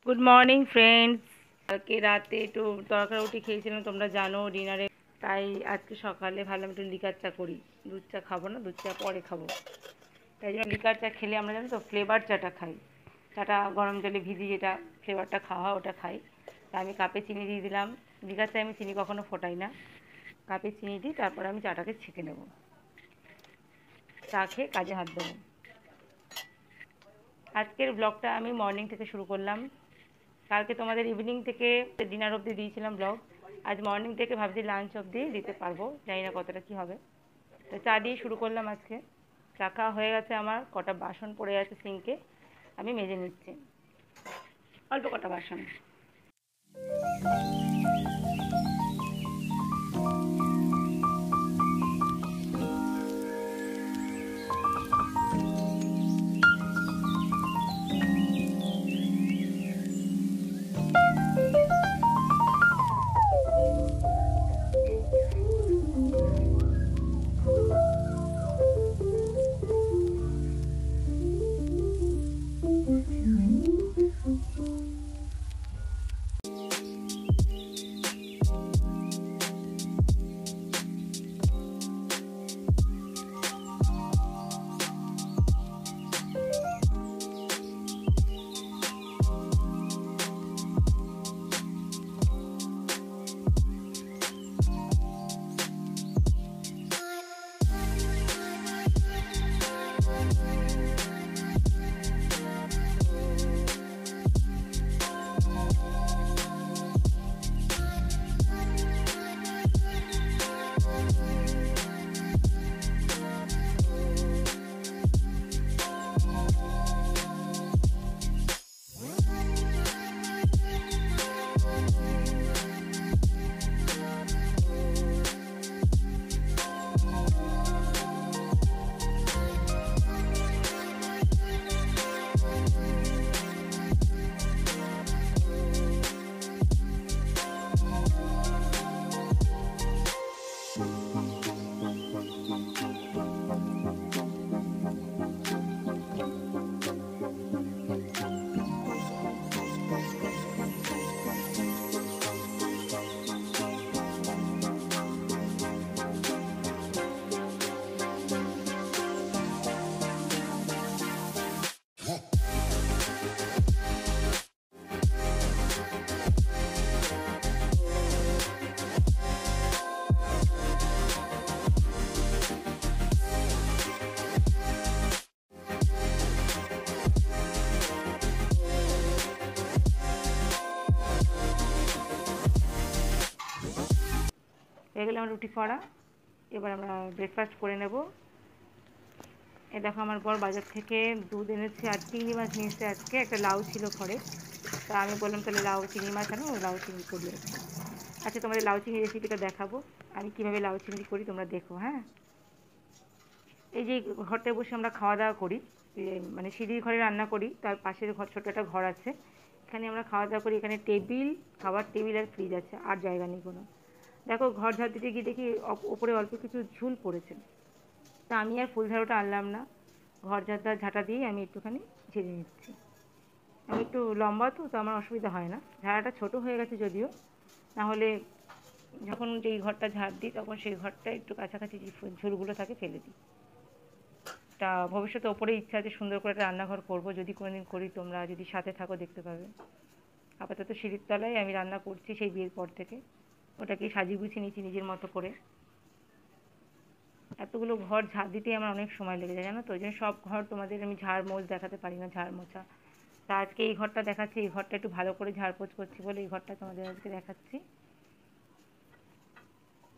Good morning friends. কালকে রাতে একটু তরকারি রুটি খেয়েছিলাম, তোমরা জানো ডিনারে। তাই আজকে সকালে ভাবলাম একটু লিকার চা করি। দুধ চা খাবো না, দুধ চা পরে খাবো। তাই জন্য লিকার চা খেলে আমরা জানো তো ফ্লেভার চাটা খাই। চাটা গরম জলে ভিজিয়ে যেটা ফ্লেভারটা খাওয়া হয় ওটা খাই। তা আমি কাপে চিনি দিয়ে দিলাম। লিকার চায় আমি চিনি কখনো ফোটাই না, কাপে চিনি দিই, তারপরে আমি চাটাকে ছেঁকে নেব। চা খেয়ে কাজে হাত দেবো। আজকের ব্লগটা আমি মর্নিং থেকে শুরু করলাম। কালকে তোমাদের ইভিনিং থেকে ডিনার অবধি দিয়েছিলাম ব্লগ। আজ মর্নিং থেকে ভাবছি লাঞ্চ অবধি দিতে পারবো, জানি না কতটা কী হবে। তো চা দিয়ে শুরু করলাম আজকে। চা খাওয়া হয়ে গেছে আমার, কটা বাসন পড়ে আছে সিঙ্কে, আমি মেজে নিচ্ছি অল্প কটা বাসন। হয়ে গেলে আমার রুটি করা। এবার আমরা ব্রেকফাস্ট করে নেব। এ দেখো আমার বর বাজার থেকে দুধ এনেছে আর চিংড়ি মাছ নিয়ে এসেছে। আজকে একটা লাউ ছিল ঘরে, তা আমি বললাম তাহলে লাউ চিংড়ি মাছ আনো, লাউ চিংড়ি করি আজকে। আচ্ছা, তোমাদের লাউ চিংড়ি রেসিপিটা দেখাবো আমি কীভাবে লাউ চিংড়ি করি, তোমরা দেখো। হ্যাঁ, এই যে ঘরটায় বসে আমরা খাওয়া দাওয়া করি, মানে সিঁড়ির ঘরে রান্না করি, তার পাশের ঘর ছোটো একটা ঘর আছে, এখানে আমরা খাওয়া দাওয়া করি। এখানে টেবিল, খাবার টেবিল আর ফ্রিজ আছে, আর জায়গা নেই কোনো। দেখো ঘর ঝাড় দিতে গিয়ে দেখি ওপরে অল্প কিছু ঝুল পড়েছে, তা আমি আর ফুল ঝাড়ুটা আনলাম না, ঘর ঝাঁটা দিয়েই আমি একটুখানি ঝেড়ে নিচ্ছি। আমি একটু লম্বা তো আমার অসুবিধা হয় না। ঝাড়াটা ছোট হয়ে গেছে যদিও, নাহলে যখন যেই ঘরটা ঝাড় দিই তখন সেই ঘরটা একটু কাছাকাছি যে ঝুলগুলো থাকে ফেলে দিই। তা ভবিষ্যতে ওপরে ইচ্ছা আছে সুন্দর করে একটা রান্নাঘর করবো, যদি কোনোদিন করি তোমরা যদি সাথে থাকো দেখতে পাবে। আপাতত সিঁড়ির তলায় আমি রান্না করছি সেই বিয়ের পর থেকে, ওটাকে সাজিয়ে গুছিয়ে নিয়েছি নিজের মতো করে। এতগুলো ঘর ঝাড় দিতেই আমার অনেক সময় লেগে যায় জানো তো, ওই জন্য সব ঘর তোমাদের আমি ঝাড় মোছ দেখাতে পারি না, ঝাড় মোছা। তা আজকে এই ঘরটা দেখাচ্ছি, এই ঘরটা একটু ভালো করে ঝাড়পোছ করছি বলে এই ঘরটা তোমাদের আজকে দেখাচ্ছি।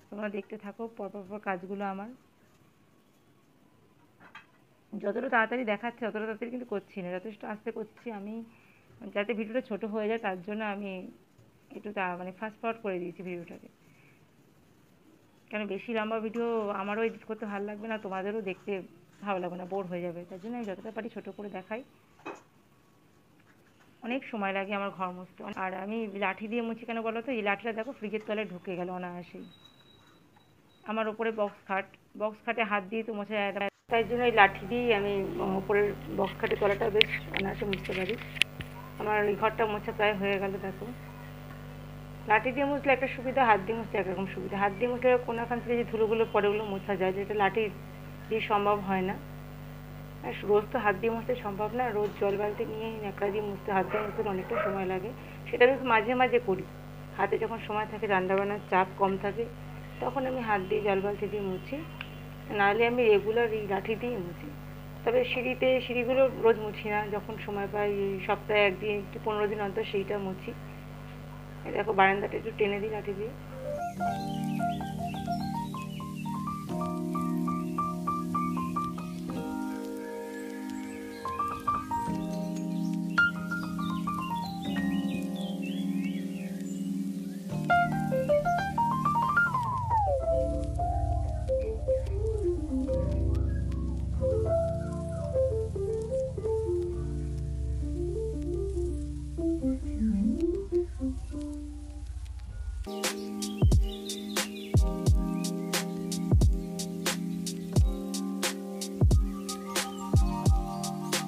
তোমরা দেখতে থাকো পর কাজগুলো আমার। যতটা তাড়াতাড়ি দেখাচ্ছে ততটা তাড়াতাড়ি কিন্তু করছি না, যথেষ্ট আস্তে করছি আমি, যাতে ভিডিওটা ছোট হয়ে যায় তার জন্য আমি একটু মানে ফাস্ট ফরওয়ার্ড করে দিয়েছি ভিডিওটাকে। কেন বেশি লম্বা ভিডিও আমারও এডিট করতে ভালো লাগবে না, তোমাদেরও দেখতে ভালো লাগবে না, বোর হয়ে যাবে। তার জন্য আমি যতটা পারি ছোটো করে দেখাই। অনেক সময় লাগে আমার ঘর মুছতে, আর আমি লাঠি দিয়ে মুছি কেন বলো তো, এই লাঠিটা দেখো ফ্রিজের তলায় ঢুকে গেল অনায়াসেই। আমার ওপরে বক্স খাটে হাত দিয়ে তো মোছা যায় না, তাই জন্য এই লাঠি দিয়েই আমি উপরের বক্সখাটের তলাটা বেশ অনায়াসে মুছতে পারি। আমার এই ঘরটা মোছা প্রায় হয়ে গেল। দেখো, লাঠি দিয়ে মুছলে একটা সুবিধা, হাত দিয়ে মুছলে একরকম সুবিধা। হাত দিয়ে মুছলে কোনোখান থেকে যে ধুলোগুলো পড়ে ওগুলো মোছা যায়, যেটা লাঠি দিয়ে সম্ভব হয় না। আর রোজ তো হাত দিয়ে মুছতে সম্ভব না, রোজ জল বালতি নিয়ে ন্যাকড়া দিয়ে মুছতে, হাত দিয়ে মুছতে অনেকটা সময় লাগে। সেটা আমি মাঝে মাঝে করি, হাতে যখন সময় থাকে, রান্নাবান্নার চাপ কম থাকে, তখন আমি হাত দিয়ে জল বালতি দিয়ে মুছি। নাহলে আমি রেগুলার এই লাঠি দিয়েই মুছি। তবে সিঁড়িগুলো রোজ মুছি না, যখন সময় পাই সপ্তাহে একদিন একটু 15 দিন অন্তর সেইটা মুছি। দেখো বারান্দাটা একটু টেনে দিই লাঠি দিয়ে।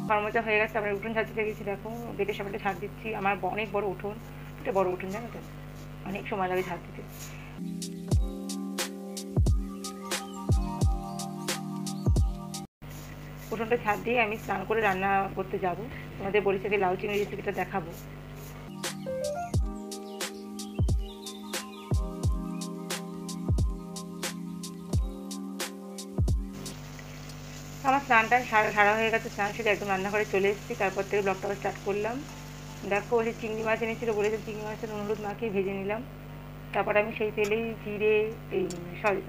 ঘর মোছা হয়ে গেছে, আমরা উঠোন ঝাড়তে গেছি। দেখো গেটের সামনে ঝাড় দিচ্ছি। আমার অনেক বড় উঠোন, এটা বড় উঠোন, জানো তো, অনেক সময় লাগে ঝাড় দিতে। উঠোনটা ঝাড় দিয়ে আমি স্নান করে রান্না করতে যাব। তোমাদের বলেছি যে লাউ চিংড়ি রেসিপিটা দেখাবো। আমার স্নানটা সারা হয়ে গেছে, স্নান সেরে একদম রান্নাঘরে চলে এসেছি। তারপর থেকে ব্লগটা স্টার্ট করলাম। দেখো ওই চিংড়ি মাছ এনেছিল, বলেছে চিংড়ি মাছের নুন হলুদ মাখিয়ে ভেজে নিলাম। তারপর আমি সেই তেলেই জিরে, এই সরি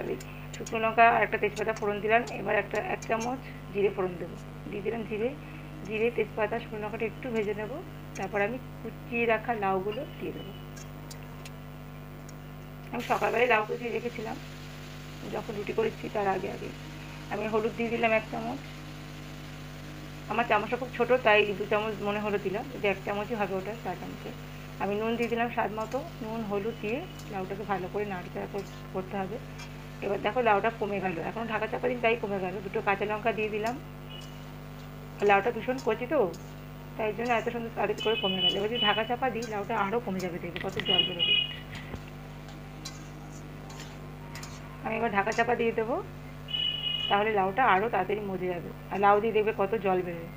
শুকনো লঙ্কা আর একটা তেজপাতা ফোড়ন দিলাম। এবার এক চামচ জিরে ফোড়ন দেবো, দিয়ে দিলাম জিরে তেজপাতা শুকনো লঙ্কাটা একটু ভেজে নেবো। তারপর আমি কুচিয়ে রাখা লাউগুলো দিয়ে দেবো। আমি সকালবেলায় লাউ কুচিয়ে রেখেছিলাম, যখন রুটি করেছি তার আগে আমি হলুদ দিয়ে দিলাম 1 চামচ। আমার চামচটা খুব ছোটো, তাই 2 চামচ মনে হলো দিলাম, যদি 1 চামচই হবে ওটা 4 চামচে। আমি নুন দিয়ে দিলাম স্বাদ মতো। নুন হলুদ দিয়ে লাউটাকে ভালো করে নাড়াচাড়া করতে হবে। এবার দেখো লাউটা কমে গেল, এখন ঢাকা চাপা দিন, তাই কমে গেল। 2টো কাঁচা লঙ্কা দিয়ে দিলাম। লাউটা ভীষণ কচি তো, তাই জন্য এত সুন্দর তাড়াতাড়ি করে কমে গেল। এবার যদি ঢাকা চাপা দিই, লাউটা আরও কমে যাবে, দেখবে কত জল বেরোবে। আমি এবার ঢাকা চাপা দিয়ে দেবো, তাহলে লাউটা আরও তাড়াতাড়ি মজে যাবে। আর লাউ দিয়ে দেখবে কত জল বেরোয়।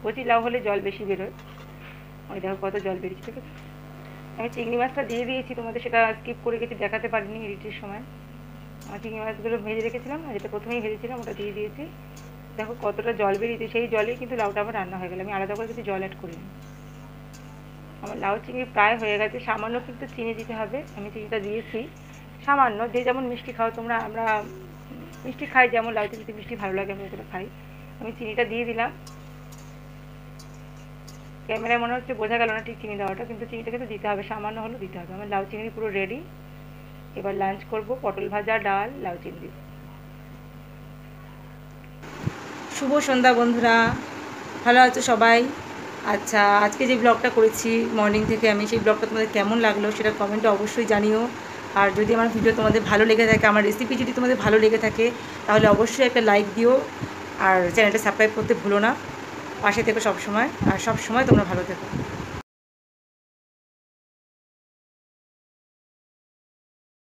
কচি লাউ হলে জল বেশি বেরোয়। ওই দেখো কত জল বেরিয়েছে, ঠিক আছে। আমি চিংড়ি মাছটা দিয়ে দিয়েছি, তোমাদের সেটা স্কিপ করে গেছি, দেখাতে পারিনি এডিটের সময়। আমার চিংড়ি মাছগুলো ভেজে রেখেছিলাম না, যেটা প্রথমেই ভেজেছিলাম, ওটা দিয়ে দিয়েছি। দেখো কতটা জল বেরিয়েছে, সেই জলেই কিন্তু লাউটা আবার রান্না হয়ে গেল। আমি আলাদা করে কিছু জল অ্যাড করিনি। আমার লাউ চিংড়ি প্রায় হয়ে গেছে। সামান্য কিন্তু চিনি দিতে হবে, আমি চিনিটা দিয়েছি সামান্য। যে যেমন মিষ্টি খাও তোমরা, আমরা মিষ্টি খাই যেমন, লাউ চিংড়িতে মিষ্টি ভালো লাগে, আমি ওটা খাই। আমি চিনিটা দিয়ে দিলাম। ক্যামেরায় মনে হচ্ছে বোঝা গেল না ঠিক চিনি দেওয়াটা, কিন্তু চিনিটা কিন্তু দিতে হবে, সামান্য হলেও দিতে হবে। আমার লাউ চিংড়ি পুরো রেডি। এবার লাঞ্চ করব পটল ভাজা, ডাল, লাউ চিংড়ি। শুভ সন্ধ্যা বন্ধুরা, ভালো আছো সবাই? আচ্ছা, আজকে যে ব্লগটা করেছি মর্নিং থেকে, আমি সেই ব্লগটা তোমাদের কেমন লাগলো সেটা কমেন্টে অবশ্যই জানিও। আর যদি আমার ভিডিও তোমাদের ভালো লেগে থাকে, আমার রেসিপি যদি তোমাদের ভালো লেগে থাকে, তাহলে অবশ্যই একটা লাইক দিও। আর চ্যানেলটা সাবস্ক্রাইব করতে ভুলো না। পাশে থেকো সবসময়, আর সবসময় তোমরা ভালো থেকো।